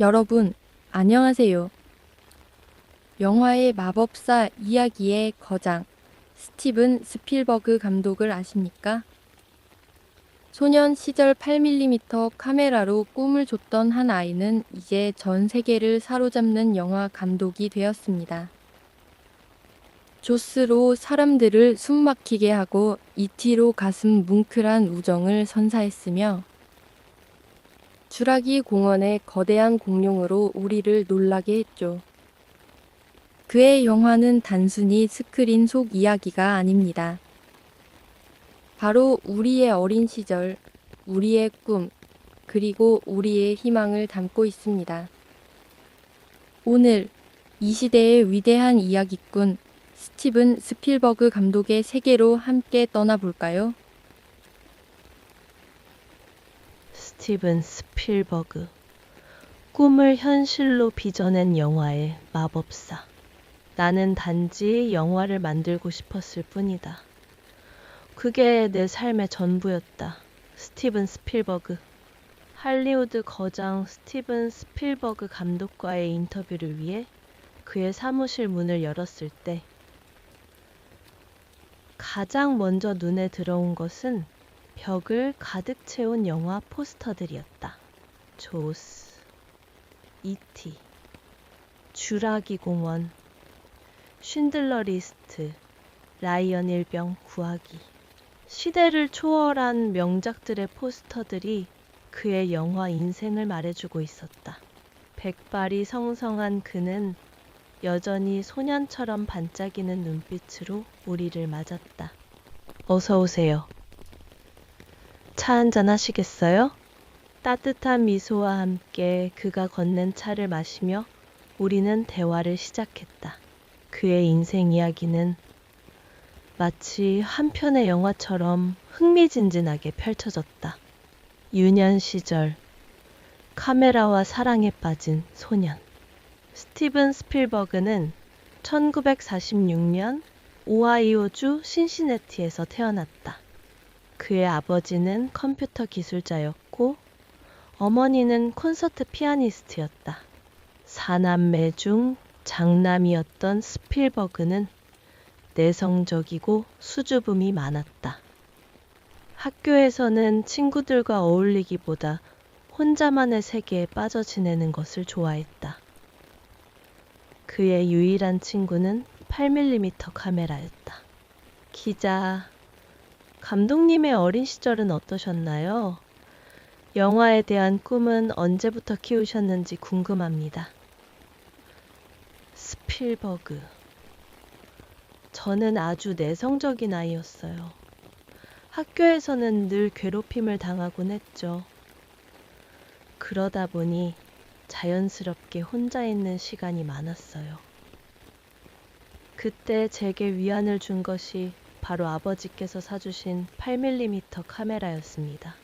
여러분, 안녕하세요. 영화의 마법사 이야기의 거장, 스티븐 스필버그 감독을 아십니까? 소년 시절 8mm 카메라로 꿈을 줬던 한 아이는 이제 전 세계를 사로잡는 영화 감독이 되었습니다. 조스로 사람들을 숨막히게 하고 이티로 가슴 뭉클한 우정을 선사했으며 주라기 공원의 거대한 공룡으로 우리를 놀라게 했죠. 그의 영화는 단순히 스크린 속 이야기가 아닙니다. 바로 우리의 어린 시절, 우리의 꿈, 그리고 우리의 희망을 담고 있습니다. 오늘 이 시대의 위대한 이야기꾼 스티븐 스필버그 감독의 세계로 함께 떠나볼까요? 스티븐 스필버그. 꿈을 현실로 빚어낸 영화의 마법사. 나는 단지 영화를 만들고 싶었을 뿐이다. 그게 내 삶의 전부였다. 스티븐 스필버그. 할리우드 거장 스티븐 스필버그 감독과의 인터뷰를 위해 그의 사무실 문을 열었을 때 가장 먼저 눈에 들어온 것은 벽을 가득 채운 영화 포스터들이었다. 조스, 이티, 주라기 공원, 쉰들러 리스트, 라이언 일병 구하기. 시대를 초월한 명작들의 포스터들이 그의 영화 인생을 말해주고 있었다. 백발이 성성한 그는 여전히 소년처럼 반짝이는 눈빛으로 우리를 맞았다. 어서 오세요. 차 한잔 하시겠어요? 따뜻한 미소와 함께 그가 건넨 차를 마시며 우리는 대화를 시작했다. 그의 인생 이야기는 마치 한 편의 영화처럼 흥미진진하게 펼쳐졌다. 유년 시절, 카메라와 사랑에 빠진 소년. 스티븐 스필버그는 1946년 오하이오주 신시내티에서 태어났다. 그의 아버지는 컴퓨터 기술자였고 어머니는 콘서트 피아니스트였다. 사남매 중 장남이었던 스필버그는 내성적이고 수줍음이 많았다. 학교에서는 친구들과 어울리기보다 혼자만의 세계에 빠져 지내는 것을 좋아했다. 그의 유일한 친구는 8mm 카메라였다. 기자, 감독님의 어린 시절은 어떠셨나요? 영화에 대한 꿈은 언제부터 키우셨는지 궁금합니다. 스필버그. 저는 아주 내성적인 아이였어요. 학교에서는 늘 괴롭힘을 당하곤 했죠. 그러다 보니 자연스럽게 혼자 있는 시간이 많았어요. 그때 제게 위안을 준 것이 바로 아버지께서 사주신 8mm 카메라였습니다.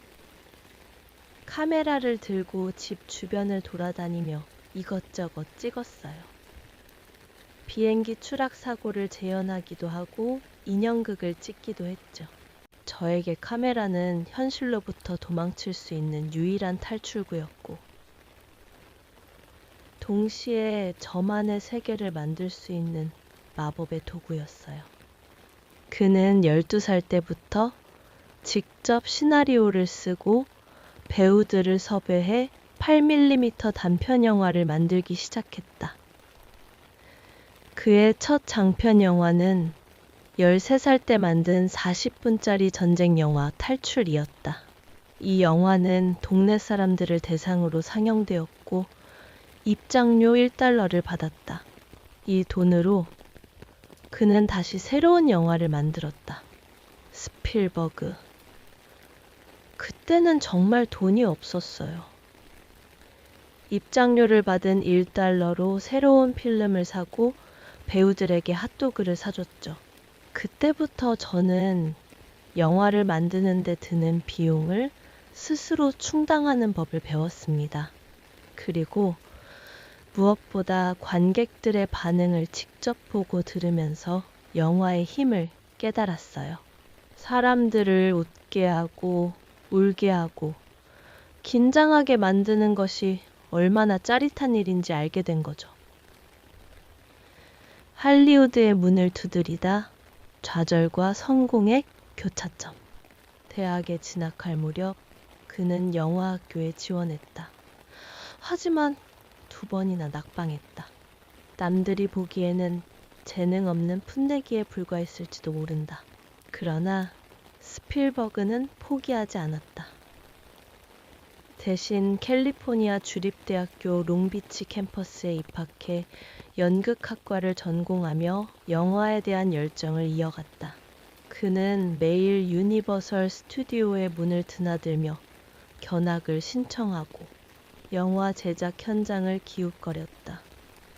카메라를 들고 집 주변을 돌아다니며 이것저것 찍었어요. 비행기 추락 사고를 재현하기도 하고 인형극을 찍기도 했죠. 저에게 카메라는 현실로부터 도망칠 수 있는 유일한 탈출구였고, 동시에 저만의 세계를 만들 수 있는 마법의 도구였어요. 그는 12살 때부터 직접 시나리오를 쓰고 배우들을 섭외해 8mm 단편 영화를 만들기 시작했다. 그의 첫 장편 영화는 13살 때 만든 40분짜리 전쟁 영화 탈출이었다. 이 영화는 동네 사람들을 대상으로 상영되었고 입장료 1달러를 받았다. 이 돈으로 그는 다시 새로운 영화를 만들었다. 스필버그. 그때는 정말 돈이 없었어요. 입장료를 받은 1달러로 새로운 필름을 사고 배우들에게 핫도그를 사줬죠. 그때부터 저는 영화를 만드는 데 드는 비용을 스스로 충당하는 법을 배웠습니다. 그리고 무엇보다 관객들의 반응을 직접 보고 들으면서 영화의 힘을 깨달았어요. 사람들을 웃게 하고 울게 하고 긴장하게 만드는 것이 얼마나 짜릿한 일인지 알게 된 거죠. 할리우드의 문을 두드리다 좌절과 성공의 교차점. 대학에 진학할 무렵 그는 영화학교에 지원했다. 하지만 2번이나 낙방했다. 남들이 보기에는 재능 없는 풋내기에 불과했을지도 모른다. 그러나 스필버그는 포기하지 않았다. 대신 캘리포니아 주립대학교 롱비치 캠퍼스에 입학해 연극학과를 전공하며 영화에 대한 열정을 이어갔다. 그는 매일 유니버설 스튜디오의 문을 드나들며 견학을 신청하고 영화 제작 현장을 기웃거렸다.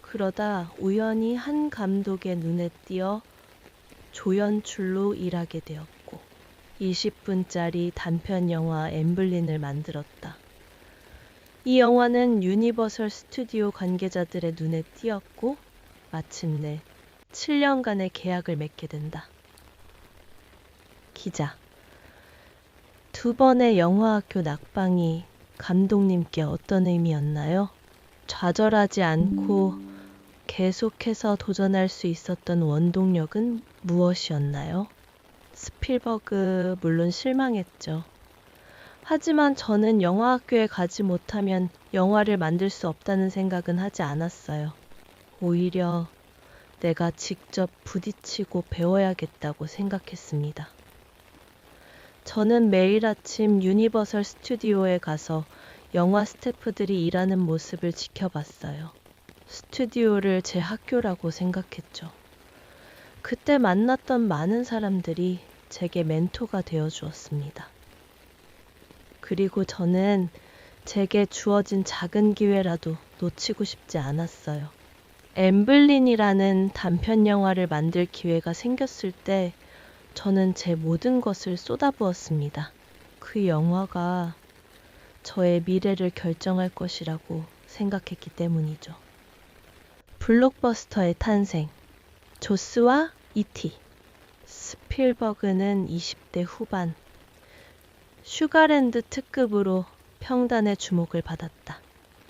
그러다 우연히 한 감독의 눈에 띄어 조연출로 일하게 되었고 20분짜리 단편 영화 엠블린을 만들었다. 이 영화는 유니버설 스튜디오 관계자들의 눈에 띄었고 마침내 7년간의 계약을 맺게 된다. 기자. 2번의 영화학교 낙방이 감독님께 어떤 의미였나요? 좌절하지 않고 계속해서 도전할 수 있었던 원동력은 무엇이었나요? 스필버그 물론 실망했죠. 하지만 저는 영화학교에 가지 못하면 영화를 만들 수 없다는 생각은 하지 않았어요. 오히려 내가 직접 부딪히고 배워야겠다고 생각했습니다. 저는 매일 아침 유니버설 스튜디오에 가서 영화 스태프들이 일하는 모습을 지켜봤어요. 스튜디오를 제 학교라고 생각했죠. 그때 만났던 많은 사람들이 제게 멘토가 되어 주었습니다. 그리고 저는 제게 주어진 작은 기회라도 놓치고 싶지 않았어요. 엠블린이라는 단편 영화를 만들 기회가 생겼을 때 저는 제 모든 것을 쏟아부었습니다. 그 영화가 저의 미래를 결정할 것이라고 생각했기 때문이죠. 블록버스터의 탄생. 조스와 E.T. 스필버그는 20대 후반 슈가랜드 특급으로 평단의 주목을 받았다.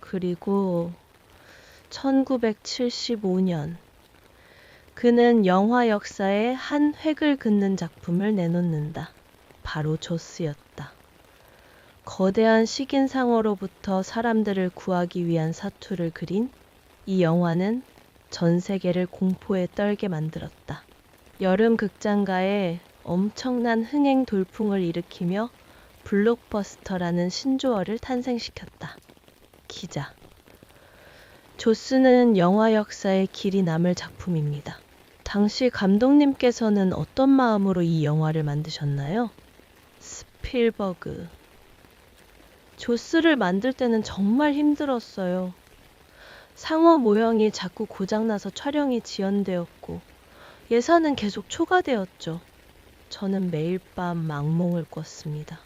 그리고 1975년 그는 영화 역사에 한 획을 긋는 작품을 내놓는다. 바로 조스였다. 거대한 식인상어로부터 사람들을 구하기 위한 사투를 그린 이 영화는 전 세계를 공포에 떨게 만들었다. 여름 극장가에 엄청난 흥행 돌풍을 일으키며 블록버스터라는 신조어를 탄생시켰다. 기자. 조스는 영화 역사에 길이 남을 작품입니다. 당시 감독님께서는 어떤 마음으로 이 영화를 만드셨나요? 스필버그. 조스를 만들 때는 정말 힘들었어요. 상어 모형이 자꾸 고장나서 촬영이 지연되었고 예산은 계속 초과되었죠. 저는 매일 밤 악몽을 꿨습니다.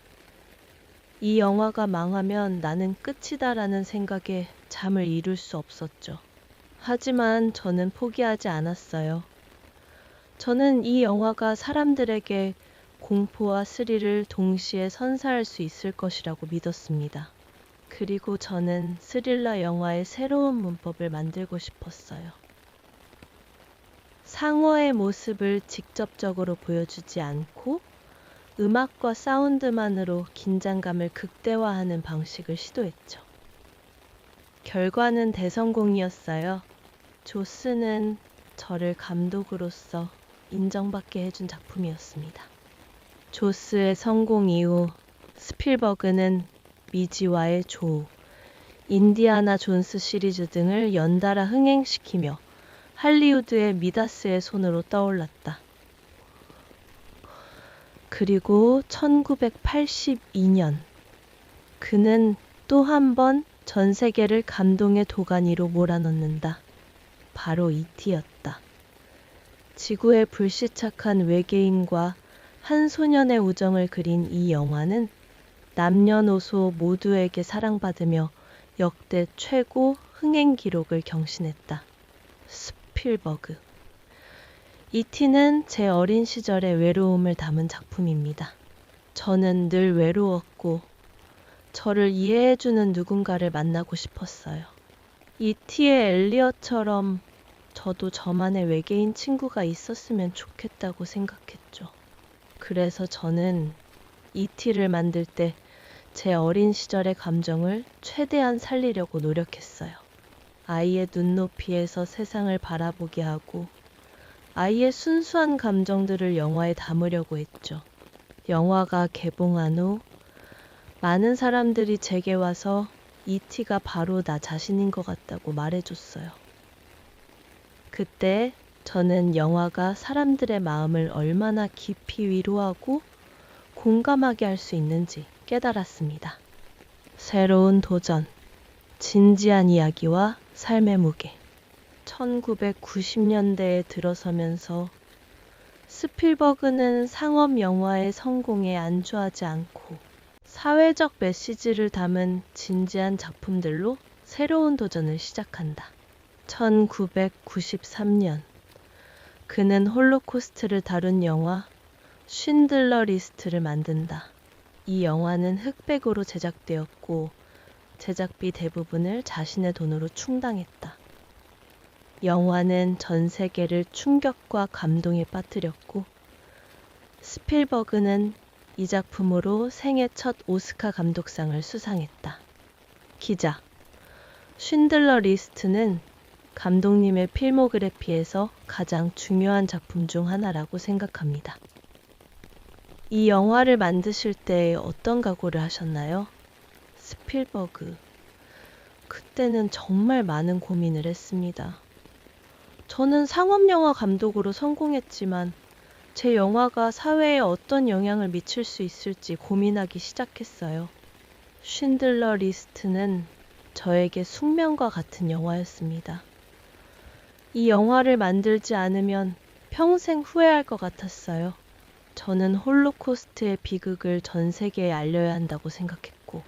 이 영화가 망하면 나는 끝이다라는 생각에 잠을 이룰 수 없었죠. 하지만 저는 포기하지 않았어요. 저는 이 영화가 사람들에게 공포와 스릴을 동시에 선사할 수 있을 것이라고 믿었습니다. 그리고 저는 스릴러 영화의 새로운 문법을 만들고 싶었어요. 상어의 모습을 직접적으로 보여주지 않고 음악과 사운드만으로 긴장감을 극대화하는 방식을 시도했죠. 결과는 대성공이었어요. 조스는 저를 감독으로서 인정받게 해준 작품이었습니다. 조스의 성공 이후 스필버그는 미지와의 조, 인디아나 존스 시리즈 등을 연달아 흥행시키며 할리우드의 미다스의 손으로 떠올랐다. 그리고 1982년 그는 또 한 번 전 세계를 감동의 도가니로 몰아넣는다. 바로 E.T.였다. 지구의 불시착한 외계인과 한 소년의 우정을 그린 이 영화는 남녀노소 모두에게 사랑받으며 역대 최고 흥행 기록을 경신했다. 스필버그. E.T.는 제 어린 시절의 외로움을 담은 작품입니다. 저는 늘 외로웠고 저를 이해해주는 누군가를 만나고 싶었어요. 이티의 엘리엇처럼 저도 저만의 외계인 친구가 있었으면 좋겠다고 생각했죠. 그래서 저는 이티를 만들 때 제 어린 시절의 감정을 최대한 살리려고 노력했어요. 아이의 눈높이에서 세상을 바라보게 하고 아이의 순수한 감정들을 영화에 담으려고 했죠. 영화가 개봉한 후 많은 사람들이 제게 와서 이티가 바로 나 자신인 것 같다고 말해줬어요. 그때 저는 영화가 사람들의 마음을 얼마나 깊이 위로하고 공감하게 할 수 있는지 깨달았습니다. 새로운 도전, 진지한 이야기와 삶의 무게. 1990년대에 들어서면서 스필버그는 상업 영화의 성공에 안주하지 않고 사회적 메시지를 담은 진지한 작품들로 새로운 도전을 시작한다. 1993년 그는 홀로코스트를 다룬 영화 쉰들러 리스트를 만든다. 이 영화는 흑백으로 제작되었고 제작비 대부분을 자신의 돈으로 충당했다. 영화는 전 세계를 충격과 감동에 빠뜨렸고 스필버그는 이 작품으로 생애 첫 오스카 감독상을 수상했다. 기자, 쉰들러 리스트는 감독님의 필모그래피에서 가장 중요한 작품 중 하나라고 생각합니다. 이 영화를 만드실 때 어떤 각오를 하셨나요? 스필버그. 그때는 정말 많은 고민을 했습니다. 저는 상업영화 감독으로 성공했지만 제 영화가 사회에 어떤 영향을 미칠 수 있을지 고민하기 시작했어요. 쉰들러 리스트는 저에게 숙명과 같은 영화였습니다. 이 영화를 만들지 않으면 평생 후회할 것 같았어요. 저는 홀로코스트의 비극을 전 세계에 알려야 한다고 생각했고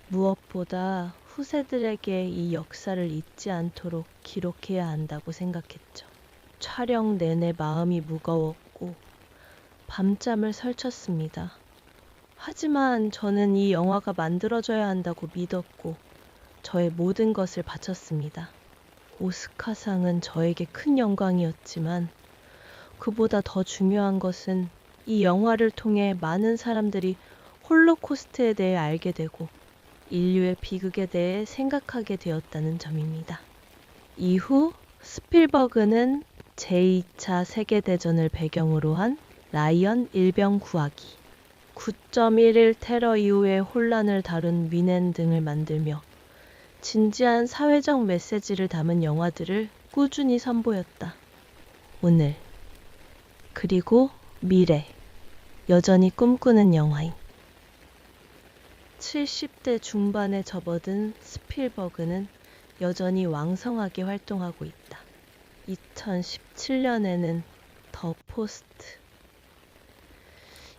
무엇보다 후세들에게 이 역사를 잊지 않도록 기록해야 한다고 생각했죠. 촬영 내내 마음이 무거웠고 밤잠을 설쳤습니다. 하지만 저는 이 영화가 만들어져야 한다고 믿었고 저의 모든 것을 바쳤습니다. 오스카상은 저에게 큰 영광이었지만 그보다 더 중요한 것은 이 영화를 통해 많은 사람들이 홀로코스트에 대해 알게 되고 인류의 비극에 대해 생각하게 되었다는 점입니다. 이후 스필버그는 제2차 세계대전을 배경으로 한 라이언 일병 구하기, 9.11 테러 이후의 혼란을 다룬 위넨 등을 만들며 진지한 사회적 메시지를 담은 영화들을 꾸준히 선보였다. 오늘, 그리고 미래, 여전히 꿈꾸는 영화인. 70대 중반에 접어든 스필버그는 여전히 왕성하게 활동하고 있다. 2017년에는 더 포스트,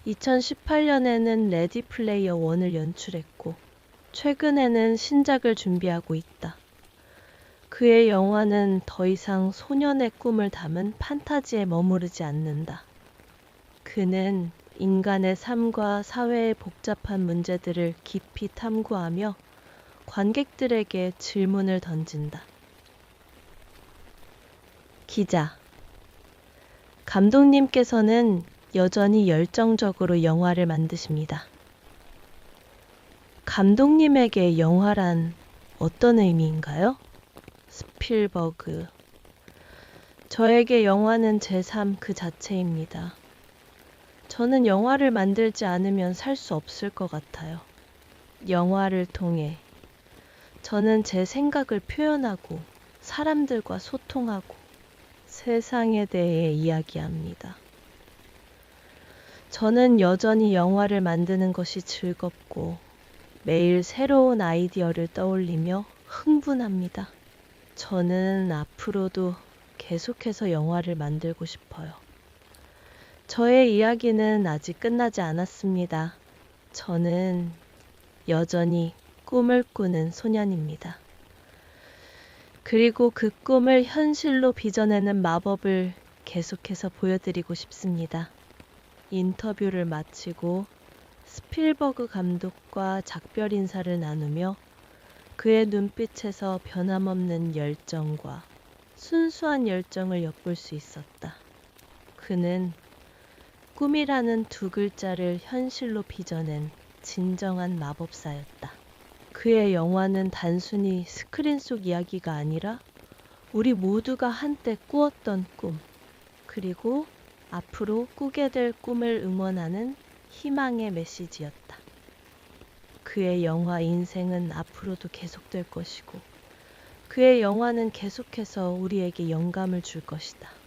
2018년에는 레디 플레이어 1을 연출했고 최근에는 신작을 준비하고 있다. 그의 영화는 더 이상 소년의 꿈을 담은 판타지에 머무르지 않는다. 그는 인간의 삶과 사회의 복잡한 문제들을 깊이 탐구하며 관객들에게 질문을 던진다. 기자, 감독님께서는 여전히 열정적으로 영화를 만드십니다. 감독님에게 영화란 어떤 의미인가요? 스필버그. 저에게 영화는 제 삶 그 자체입니다. 저는 영화를 만들지 않으면 살 수 없을 것 같아요. 영화를 통해 저는 제 생각을 표현하고 사람들과 소통하고 세상에 대해 이야기합니다. 저는 여전히 영화를 만드는 것이 즐겁고 매일 새로운 아이디어를 떠올리며 흥분합니다. 저는 앞으로도 계속해서 영화를 만들고 싶어요. 저의 이야기는 아직 끝나지 않았습니다. 저는 여전히 꿈을 꾸는 소년입니다. 그리고 그 꿈을 현실로 빚어내는 마법을 계속해서 보여드리고 싶습니다. 인터뷰를 마치고 스필버그 감독과 작별 인사를 나누며 그의 눈빛에서 변함없는 열정과 순수한 열정을 엿볼 수 있었다. 그는 꿈이라는 두 글자를 현실로 빚어낸 진정한 마법사였다. 그의 영화는 단순히 스크린 속 이야기가 아니라 우리 모두가 한때 꾸었던 꿈, 그리고 앞으로 꾸게 될 꿈을 응원하는 희망의 메시지였다. 그의 영화 인생은 앞으로도 계속될 것이고, 그의 영화는 계속해서 우리에게 영감을 줄 것이다.